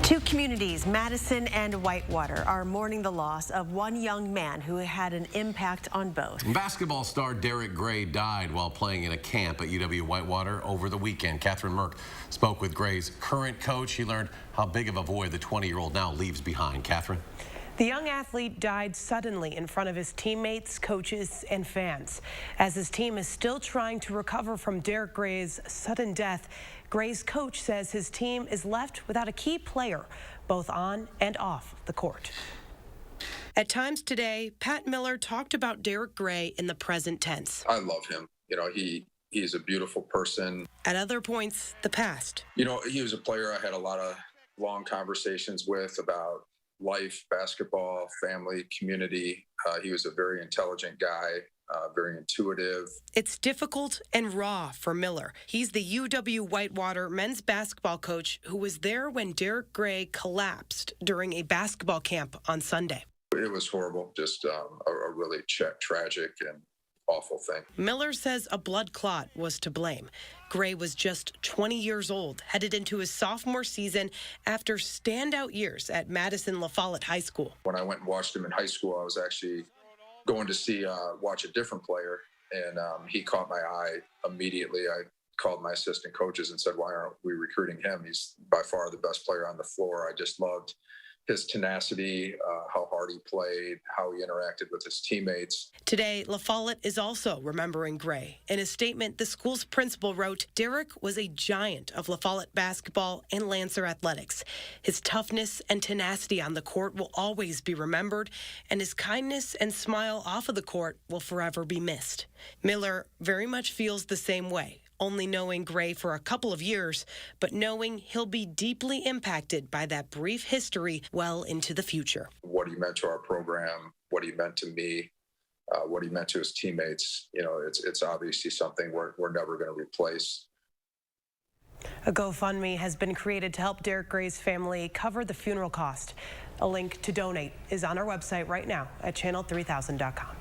Two communities, Madison and Whitewater, are mourning the loss of one young man who had an impact on both. Basketball star Derek Gray died while playing in a camp at UW-Whitewater over the weekend. Catherine Merck spoke with Gray's current coach. She learned how big of a void the 20-year-old now leaves behind. Catherine? The young athlete died suddenly in front of his teammates, coaches, and fans. As his team is still trying to recover from Derek Gray's sudden death, Gray's coach says his team is left without a key player, both on and off the court. At times today, Pat Miller talked about Derek Gray in the present tense. I love him. You know, he's a beautiful person. At other points, the past. You know, he was a player I had a lot of long conversations with about life, basketball, family, community. He was a very intelligent guy, very intuitive. It's difficult and raw for Miller. He's the UW-Whitewater men's basketball coach who was there when Derek Gray collapsed during a basketball camp on Sunday. It was horrible, just a really tragic and awful thing. Miller says a blood clot was to blame. Gray was just 20 years old, headed into his sophomore season after standout years at Madison La Follette High School. When I went and watched him in high school, I was actually going to watch a different player, and he caught my eye immediately. I called my assistant coaches and said, why aren't we recruiting him? He's by far the best player on the floor. I just loved his tenacity, how hard he played, how he interacted with his teammates. Today, La Follette is also remembering Gray. In a statement, the school's principal wrote, Derek was a giant of La Follette basketball and Lancer athletics. His toughness and tenacity on the court will always be remembered, and his kindness and smile off of the court will forever be missed. Miller very much feels the same way, only knowing Gray for a couple of years, but knowing he'll be deeply impacted by that brief history well into the future. What he meant to our program, what he meant to me, what he meant to his teammates, you know, it's obviously something we're never going to replace. A GoFundMe has been created to help Derek Gray's family cover the funeral cost. A link to donate is on our website right now at channel3000.com.